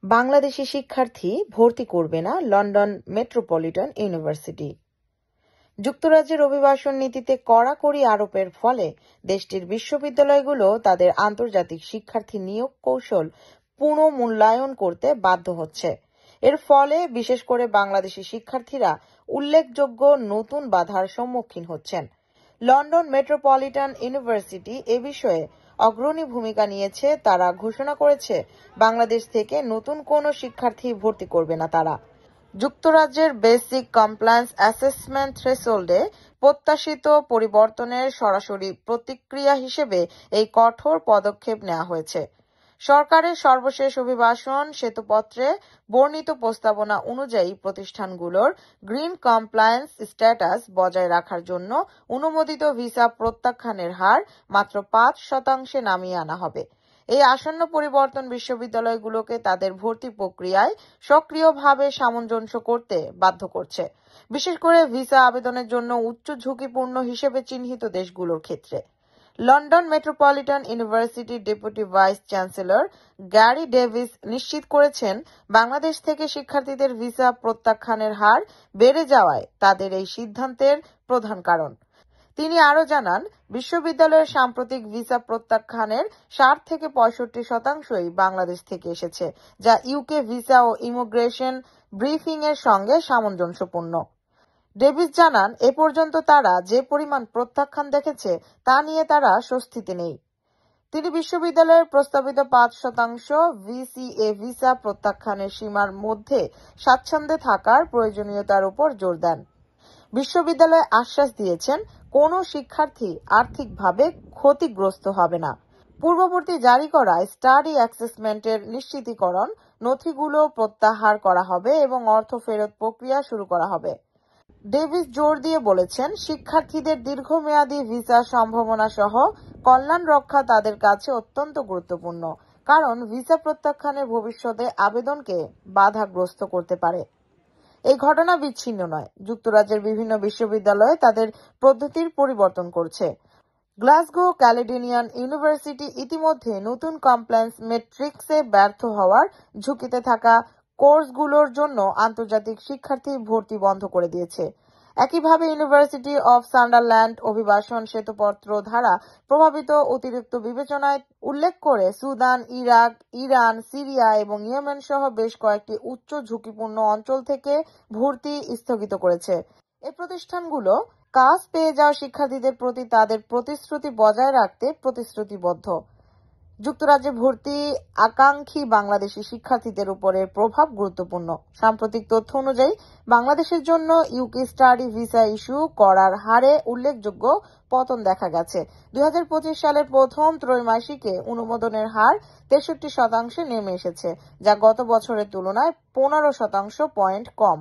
বাংলাদেশি শিক্ষার্থী ভর্তি করবে না লন্ডন মেট্রোপলিটন ইউনিভার্সিটি। যুক্তরাজ্যের অভিবাসন নীতিতে কড়াকড়ি আরোপের ফলে দেশটির বিশ্ববিদ্যালয়গুলো তাদের আন্তর্জাতিক শিক্ষার্থী নিয়োগ কৌশল পুনর্মূল্যায়ন করতে বাধ্য হচ্ছে। এর ফলে বিশেষ করে বাংলাদেশি শিক্ষার্থীরা উল্লেখযোগ্য নতুন বাধার সম্মুখীন হচ্ছেন। লন্ডন মেট্রোপলিটন ইউনিভার্সিটি এ বিষয়ে অগ্রণী ভূমিকা নিয়েছে। তারা ঘোষণা করেছে বাংলাদেশ থেকে নতুন কোনো শিক্ষার্থী ভর্তি করবে না তারা। যুক্তরাজ্যের বেসিক কমপ্লায়েন্স অ্যাসেসমেন্ট থ্রেশহোল্ডে প্রত্যাশিত পরিবর্তনের সরাসরি প্রতিক্রিয়া হিসেবে এই কঠোর পদক্ষেপ নেওয়া হয়েছে। সরকারের সর্বশেষ অভিবাসন শ্বেতপত্রে বর্ণিত প্রস্তাবনা অনুযায়ী প্রতিষ্ঠানগুলোর গ্রিন কমপ্লায়েন্স স্ট্যাটাস বজায় রাখার জন্য অনুমোদিত ভিসা প্রত্যাখ্যানের হার মাত্র 5% নামিয়ে আনা হবে। এই আসন্ন পরিবর্তন বিশ্ববিদ্যালয়গুলোকে তাদের ভর্তি প্রক্রিয়ায় সক্রিয়ভাবে সামঞ্জস্য করতে বাধ্য করছে, বিশেষ করে ভিসা আবেদনের জন্য উচ্চ ঝুঁকিপূর্ণ হিসেবে চিহ্নিত দেশগুলোর ক্ষেত্রে। লন্ডন মেট্রোপলিটন ইউনিভার্সিটির deputy vice chancellor Gary Davies নিশ্চিত করেছেন, বাংলাদেশ থেকে শিক্ষার্থীদের ভিসা প্রত্যাখ্যানের হার বেড়ে যাওয়ায় তাদের এই সিদ্ধান্তের প্রধান কারণ। তিনি আরও জানান, বিশ্ববিদ্যালয়ের সাম্প্রতিক ভিসা প্রত্যাখ্যানের 60 থেকে 65% বাংলাদেশ থেকে এসেছে, যা ইউকে ভিসা ও ইমিগ্রেশন ব্রিফিং এর সঙ্গে সামঞ্জস্যপূর্ণ। ডেভিস জানান, এ পর্যন্ত তারা যে পরিমাণ প্রত্যাখ্যান দেখেছে তা নিয়ে তারা স্বস্তিতে নেই। তিনি বিশ্ববিদ্যালয়ের প্রস্তাবিত 5% ভিসিএ ভিসা প্রত্যাখ্যানের সীমার মধ্যে স্বাচ্ছন্দ্যে থাকার প্রয়োজনীয়তার উপর জোর দেন। বিশ্ববিদ্যালয় আশ্বাস দিয়েছেন, কোনো শিক্ষার্থী আর্থিকভাবে ক্ষতিগ্রস্ত হবে না। পূর্ববর্তী জারি করা স্টাডি অ্যাসেসমেন্টের নিশ্চিতকরণ নথিগুলো প্রত্যাহার করা হবে এবং অর্থ ফেরত প্রক্রিয়া শুরু করা হবে। ডেভিস জোর দিয়ে বলেছেন, শিক্ষার্থীদের দীর্ঘমেয়াদী ভিসা সম্ভাবনা সহ কল্যাণ রক্ষা তাদের কাছে অত্যন্ত গুরুত্বপূর্ণ, কারণ ভিসা প্রত্যাখ্যানের ভবিষ্যতে আবেদনকে বাধাগ্রস্ত করতে পারে। এই ঘটনা বিচ্ছিন্ন নয়। যুক্তরাজ্যের বিভিন্ন বিশ্ববিদ্যালয় তাদের পদ্ধতির পরিবর্তন করছে। গ্লাসগো ক্যালেডোনিয়ান ইউনিভার্সিটি ইতিমধ্যে নতুন কমপ্লায়েন্স মেট্রিক্সে ব্যর্থ হওয়ার ঝুঁকিতে থাকা কোর্সগুলোর জন্য আন্তর্জাতিক শিক্ষার্থী ভর্তি বন্ধ করে দিয়েছে। একইভাবে ইউনিভার্সিটি অব সান্ডারল্যান্ড অভিবাসন শ্বেতপত্র ধারা প্রভাবিত অতিরিক্ত বিবেচনায় উল্লেখ করে সুদান, ইরাক, ইরান, সিরিয়া এবং ইয়েমেন সহ বেশ কয়েকটি উচ্চ ঝুঁকিপূর্ণ অঞ্চল থেকে ভর্তি স্থগিত করেছে। এই প্রতিষ্ঠানগুলো কাজ পেয়ে যাওয়া শিক্ষার্থীদের প্রতি তাদের প্রতিশ্রুতি বজায় রাখতে প্রতিশ্রুতিবদ্ধ। যুক্তরাজ্যে ভর্তি আকাঙ্ক্ষী বাংলাদেশি শিক্ষার্থীদের উপরে প্রভাব গুরুত্বপূর্ণ। সাম্প্রতিক তথ্য অনুযায়ী বাংলাদেশের জন্য ইউকে স্টাডি ভিসা ইস্যু করার হারে উল্লেখযোগ্য পতন দেখা গেছে। 2025 সালের প্রথম ত্রৈমাসিকে অনুমোদনের হার 63% নেমে এসেছে, যা গত বছরের তুলনায় 15% পয়েন্ট কম।